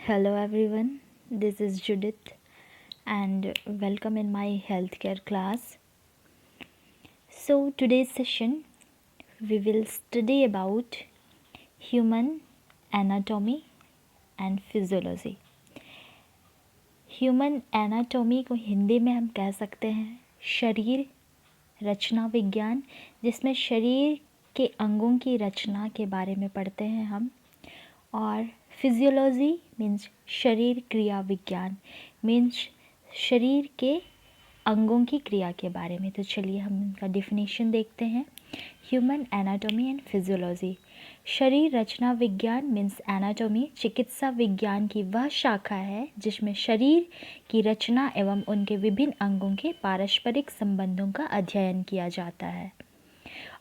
Hello everyone, this is Judith and welcome in my healthcare class. So today's session we will study about human anatomy and physiology. Human anatomy को हिंदी में हम कह सकते हैं शरीर रचना विज्ञान, जिसमें शरीर के अंगों की रचना के बारे में पढ़ते हैं हम। और फिजियोलॉजी मीन्स शरीर क्रिया विज्ञान, मीन्स शरीर के अंगों की क्रिया के बारे में। तो चलिए हम इनका डिफिनीशन देखते हैं। Human anatomy and physiology. शरीर रचना विज्ञान मीन्स एनाटॉमी चिकित्सा विज्ञान की वह शाखा है जिसमें शरीर की रचना एवं उनके विभिन्न अंगों के पारस्परिक संबंधों का अध्ययन किया जाता है।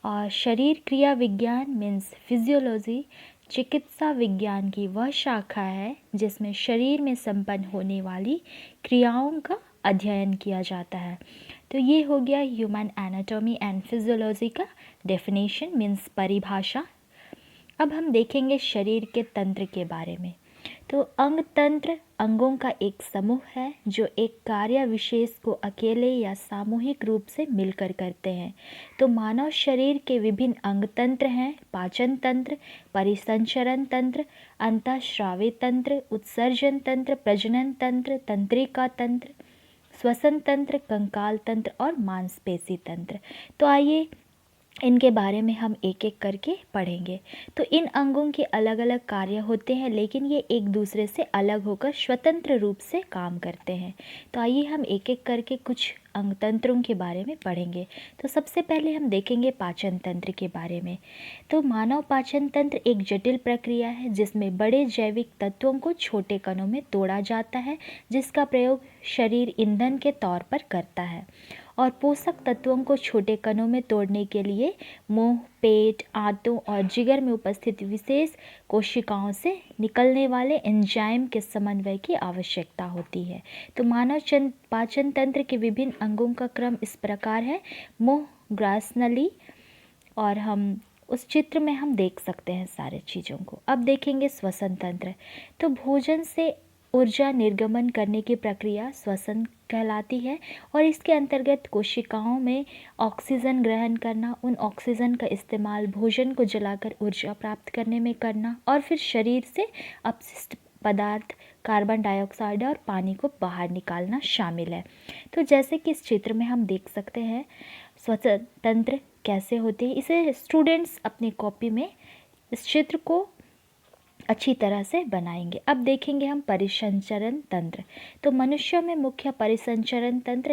और शरीर क्रिया विज्ञान मीन्स फिजियोलॉजी चिकित्सा विज्ञान की वह शाखा है जिसमें शरीर में संपन्न होने वाली क्रियाओं का अध्ययन किया जाता है। तो ये हो गया ह्यूमन एनाटॉमी एंड फिजियोलॉजी का डेफिनेशन मीन्स परिभाषा। अब हम देखेंगे शरीर के तंत्र के बारे में। तो अंग तंत्र अंगों का एक समूह है जो एक कार्य विशेष को अकेले या सामूहिक रूप से मिलकर करते हैं। तो मानव शरीर के विभिन्न अंग तंत्र हैं: पाचन तंत्र, परिसंचरण तंत्र, अंतःस्रावी तंत्र, उत्सर्जन तंत्र, प्रजनन तंत्र, तंत्रिका तंत्र, श्वसन तंत्र, कंकाल तंत्र और मांसपेशी तंत्र। तो आइए इनके बारे में हम एक एक करके पढ़ेंगे। तो इन अंगों के अलग अलग कार्य होते हैं, लेकिन ये एक दूसरे से अलग होकर स्वतंत्र रूप से काम करते हैं। तो आइए हम एक एक करके कुछ अंग तंत्रों के बारे में पढ़ेंगे। तो सबसे पहले हम देखेंगे पाचन तंत्र के बारे में। तो मानव पाचन तंत्र एक जटिल प्रक्रिया है जिसमें बड़े जैविक तत्वों को छोटे कणों में तोड़ा जाता है, जिसका प्रयोग शरीर ईंधन के तौर पर करता है। और पोषक तत्वों को छोटे कणों में तोड़ने के लिए मुंह, पेट, आंतों और जिगर में उपस्थित विशेष कोशिकाओं से निकलने वाले एंजाइम के समन्वय की आवश्यकता होती है। तो मानव पाचन तंत्र के विभिन्न अंगों का क्रम इस प्रकार है: मुंह, ग्रासनली, और हम उस चित्र में हम देख सकते हैं सारे चीज़ों को। अब देखेंगे श्वसन तंत्र। तो भोजन से ऊर्जा निर्गमन करने की प्रक्रिया श्वसन कहलाती है और इसके अंतर्गत कोशिकाओं में ऑक्सीजन ग्रहण करना, उन ऑक्सीजन का इस्तेमाल भोजन को जलाकर ऊर्जा प्राप्त करने में करना और फिर शरीर से अपशिष्ट पदार्थ कार्बन डाइऑक्साइड और पानी को बाहर निकालना शामिल है। तो जैसे कि इस चित्र में हम देख सकते हैं श्वसन तंत्र कैसे होते हैं। इसे स्टूडेंट्स अपनी कॉपी में इस चित्र को अच्छी तरह से बनाएंगे। अब देखेंगे हम परिसंचरण तंत्र। तो मनुष्यों में मुख्य परिसंचरण तंत्र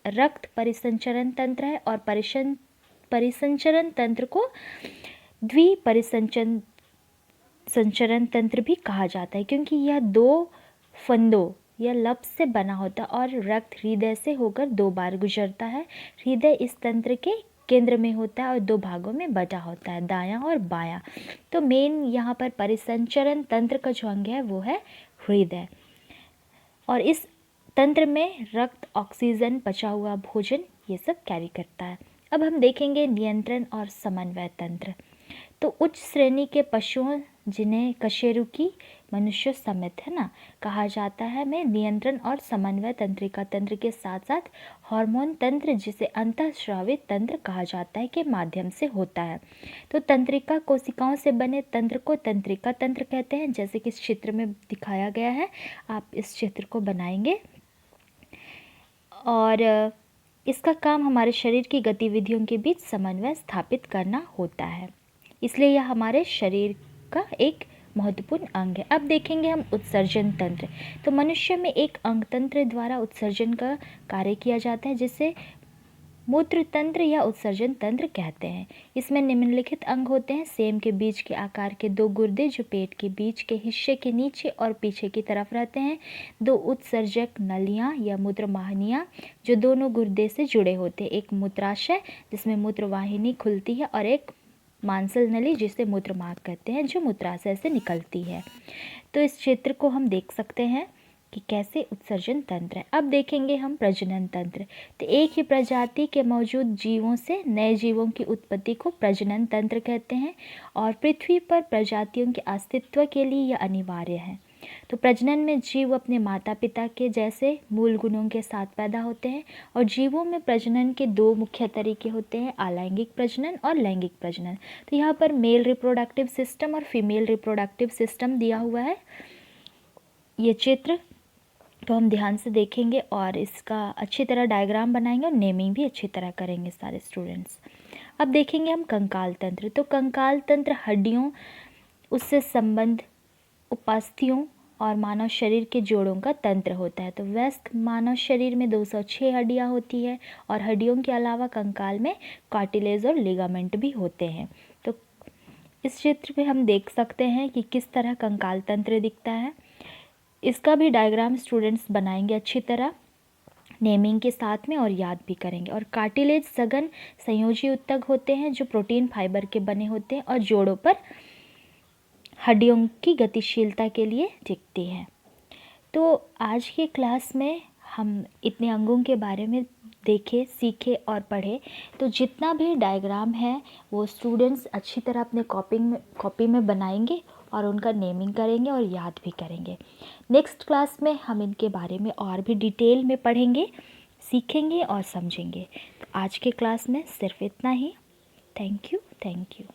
रक्त परिसंचरण तंत्र है और परिसंचरण तंत्र को द्विपरिसंचरण तंत्र भी कहा जाता है, क्योंकि यह दो फंदों या लप्स से बना होता है और रक्त हृदय से होकर दो बार गुजरता है। हृदय इस तंत्र के केंद्र में होता है और दो भागों में बटा होता है, दायां और बायां। तो मेन यहाँ पर परिसंचरण तंत्र का जो अंग है वो है हृदय, और इस तंत्र में रक्त, ऑक्सीजन, पचा हुआ भोजन ये सब कैरी करता है। अब हम देखेंगे नियंत्रण और समन्वय तंत्र। तो उच्च श्रेणी के पशुओं जिन्हें कशेरुकी मनुष्य समेत है ना कहा जाता है में नियंत्रण और समन्वय तंत्रिका तंत्र के साथ साथ हार्मोन तंत्र, जिसे अंतःस्रावी तंत्र कहा जाता है, के माध्यम से होता है। तो तंत्रिका कोशिकाओं से बने तंत्र को तंत्रिका तंत्र कहते हैं, जैसे कि इस चित्र में दिखाया गया है। आप इस चित्र को बनाएंगे और इसका काम हमारे शरीर की गतिविधियों के बीच समन्वय स्थापित करना होता है, इसलिए यह हमारे शरीर का एक महत्वपूर्ण अंग है। अब देखेंगे हम उत्सर्जन तंत्र। तो मनुष्य में एक अंग तंत्र द्वारा उत्सर्जन का कार्य किया जाता है, जिसे मूत्र तंत्र या उत्सर्जन तंत्र कहते हैं। इसमें निम्नलिखित अंग होते हैं: सेम के बीज के आकार के दो गुर्दे जो पेट के बीच के हिस्से के नीचे और पीछे की तरफ रहते हैं, दो उत्सर्जक नलियां या मूत्रवाहिनियां जो दोनों गुर्दे से जुड़े होते हैं, एक मूत्राशय जिसमें मूत्रवाहिनी खुलती है और एक मांसल नली जिसे मूत्रमार्ग कहते हैं जो मूत्राशय से निकलती है। तो इस क्षेत्र को हम देख सकते हैं कि कैसे उत्सर्जन तंत्र है। अब देखेंगे हम प्रजनन तंत्र। तो एक ही प्रजाति के मौजूद जीवों से नए जीवों की उत्पत्ति को प्रजनन तंत्र कहते हैं और पृथ्वी पर प्रजातियों के अस्तित्व के लिए यह अनिवार्य है। तो प्रजनन में जीव अपने माता पिता के जैसे मूल गुणों के साथ पैदा होते हैं और जीवों में प्रजनन के दो मुख्य तरीके होते हैं, अलैंगिक प्रजनन और लैंगिक प्रजनन। तो यहाँ पर मेल रिप्रोडक्टिव सिस्टम और फीमेल रिप्रोडक्टिव सिस्टम दिया हुआ है ये चित्र, तो हम ध्यान से देखेंगे और इसका अच्छी तरह डायग्राम बनाएंगे और नेमिंग भी अच्छी तरह करेंगे सारे स्टूडेंट्स। अब देखेंगे हम कंकाल तंत्र। तो कंकाल तंत्र हड्डियों, उससे संबंध, उपास्थियों और मानव शरीर के जोड़ों का तंत्र होता है। तो वयस्क मानव शरीर में 206 हड्डियां होती है और हड्डियों के अलावा कंकाल में कार्टिलेज और लिगामेंट भी होते हैं। तो इस चित्र में हम देख सकते हैं कि किस तरह कंकाल तंत्र दिखता है। इसका भी डायग्राम स्टूडेंट्स बनाएंगे अच्छी तरह नेमिंग के साथ में और याद भी करेंगे। और कार्टिलेज सघन संयोजी ऊतक होते हैं जो प्रोटीन फाइबर के बने होते हैं और जोड़ों पर हड्डियों की गतिशीलता के लिए टिकती है। तो आज के क्लास में हम इतने अंगों के बारे में देखे, सीखे और पढ़े। तो जितना भी डायग्राम है वो स्टूडेंट्स अच्छी तरह अपने कॉपी में बनाएंगे और उनका नेमिंग करेंगे और याद भी करेंगे। नेक्स्ट क्लास में हम इनके बारे में और भी डिटेल में पढ़ेंगे, सीखेंगे और समझेंगे। तो आज के क्लास में सिर्फ इतना ही। Thank you.